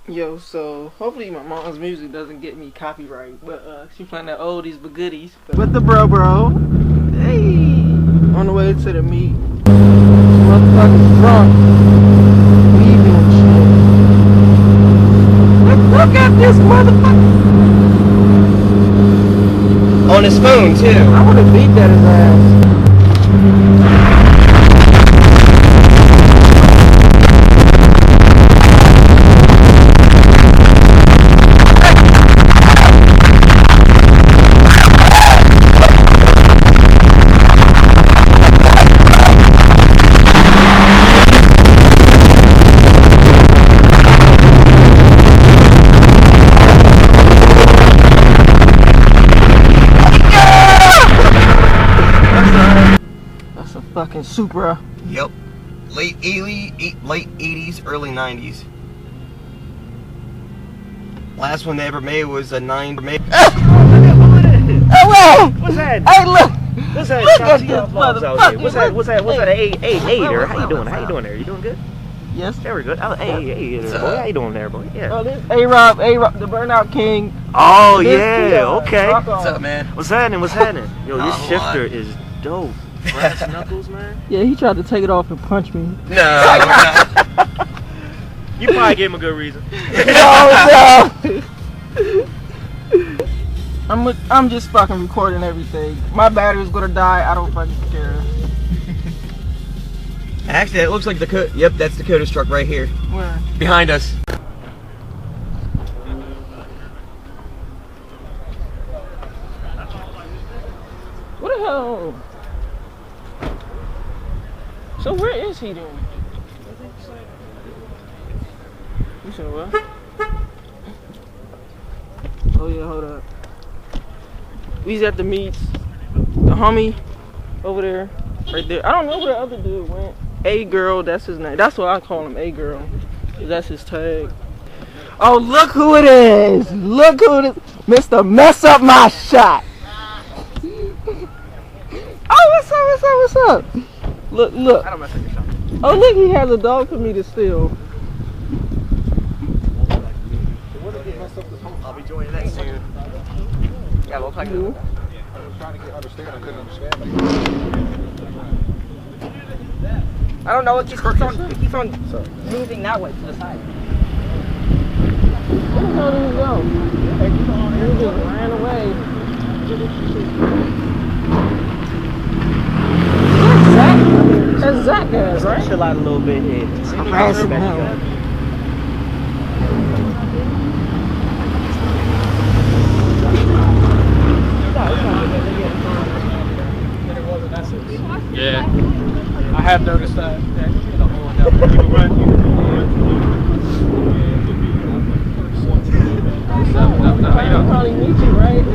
Yo, so hopefully my mom's music doesn't get me copyright, but she playing that oldies but goodies. With the bro, hey, on the way to the meet, motherfuckers drunk, leaving and shit. Look at this motherfucker on his phone too. I would have beat that his ass. Fucking Supra. Yep. Late 80s, early 90s. Last one they ever made was a 9. Oh, well. What's that? Hey, look. What's that? Look at this motherfucker. What's that? What's that? An 8-8er? How you doing? How you doing there? You doing good? Yes. Very good. Oh, hey, boy. How you doing there, boy? Yeah. Oh, this A-Rob, the Burnout King. Oh, yeah. Okay. What's up, man? What's happening? What's happening? Yo, this shifter is dope. Brass knuckles, man. Yeah, he tried to take it off and punch me. No. You probably gave him a good reason. No. I'm just fucking recording everything. My battery's gonna die. I don't fucking care. Actually, it looks like the yep, that's Dakota's truck right here. Where? Behind us. What the hell? So where is he then? You said what? Oh yeah, hold up. We's at the meets. The homie over there, right there. I don't know where the other dude went. A-Girl, that's his name. That's what I call him, A-Girl. That's his tag. Oh, look who it is. Look who it is. Mr. Mess Up My Shot. Oh, what's up? Look. I don't mess up your shot. Oh, look, he has a dog for me to steal. I'll be joining that soon. Yeah, look like I was trying to understand. I couldn't understand. I don't know. It keeps on moving that way to the side. Where the hell did he go? He just ran away. That's Zach guys, right? Chill out a little bit here. I'm harassing him. Yeah, I have noticed that. I'll probably meet you, right?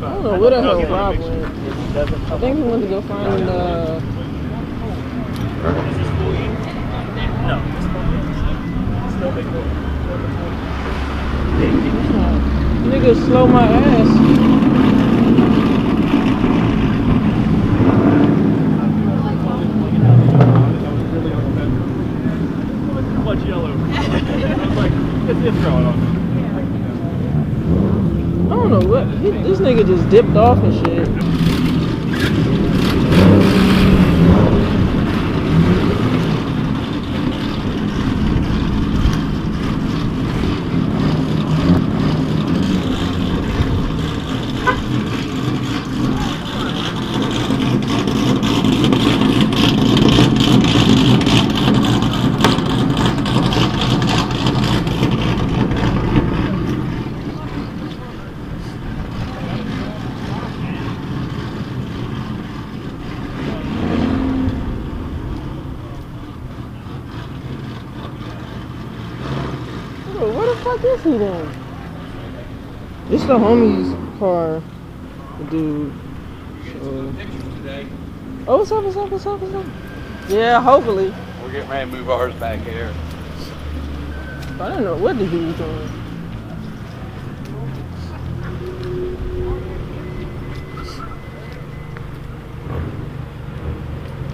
I don't know where the hell Rob went. I think he went to go find nigga slow my ass. Much yellow. It's growing on. I don't know what. This nigga just dipped off and shit. Where the fuck is he then? It's the homie's car. The dude. Oh, what's up? Yeah, hopefully. We're getting ready to move ours back here. I didn't know what the dude was doing.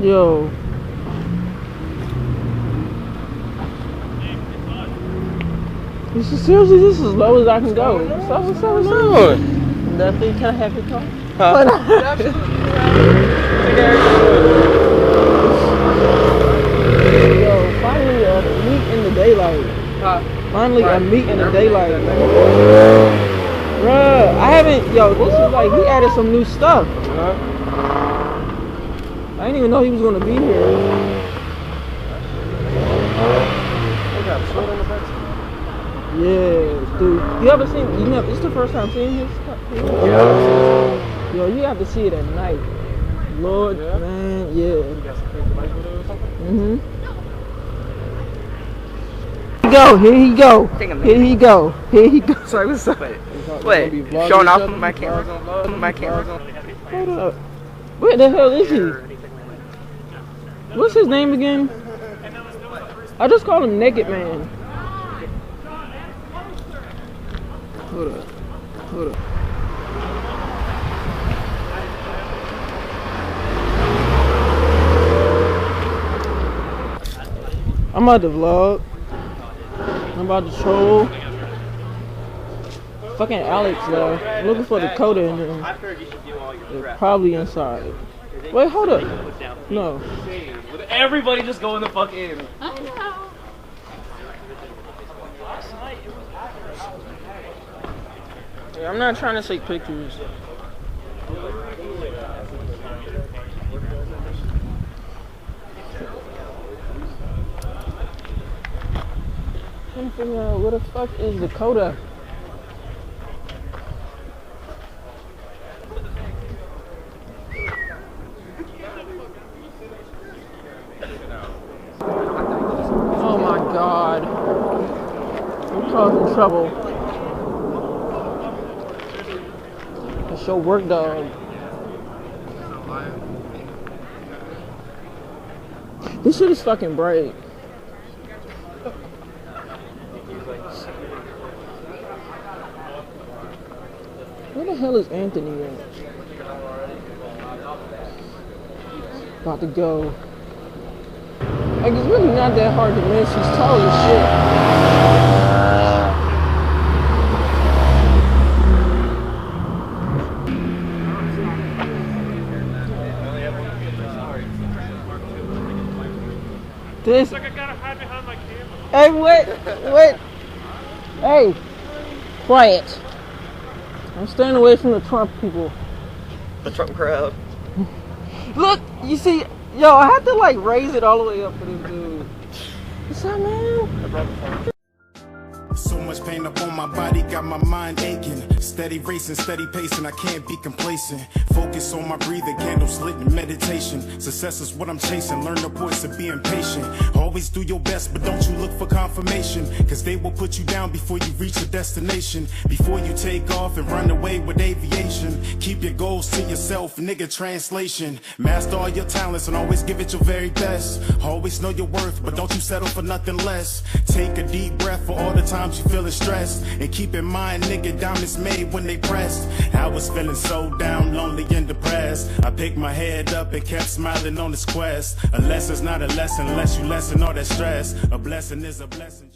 Yo. This is seriously, this is as low as I can go. What's up? Definitely, can I have your car? Yo, finally a meet in the daylight. Finally a meet in the daylight. Bruh, I haven't, yo, this is like, he added some new stuff. I didn't even know he was gonna be here. Yeah, dude. You ever seen, this is the first time seeing his stuff? Yo, you have to see it at night. Lord, man, yeah. Here he go. Here he go. Here he go. Sorry, what's up? Wait, showing off my camera. Hold up. Where the hell is he? What's his name again? I just call him Naked Man. Hold up. I'm about to vlog. I'm about to troll. Fucking Alex left. I'm looking for Dakota in there. They're probably inside. Wait, hold up. No. Everybody just go in the fuck in. I know. Yeah, I'm not trying to take pictures. I'm trying to figure out where the fuck is Dakota? Oh my God. We're causing trouble. That's your work dog. This shit is fucking bright. Where the hell is Anthony at? About to go. Like, it's really not that hard to miss. He's tall as shit. This. Like I gotta hide behind my camera. Hey, wait. Hey, quiet. I'm staying away from the Trump people. The Trump crowd. Look, you see, yo, I had to like raise it all the way up for this dude. What's up, man? So much pain up on my body, got my mind aching. Steady racing, steady pacing, I can't be complacent. Focus on my breathing, candles lit in meditation. Success is what I'm chasing, learn the voice of being patient. Always do your best, but don't you look for confirmation, cause they will put you down before you reach your destination. Before you take off and run away with aviation, keep your goals to yourself, nigga, translation. Master all your talents and always give it your very best. Always know your worth, but don't you settle for nothing less. Take a deep breath for all the times you feeling stressed, and keep in mind, nigga, diamonds made when they pressed. I was feeling so down, lonely and depressed. I picked my head up and kept smiling on this quest. A lesson's not a lesson unless you lessen all that stress. A blessing is a blessing.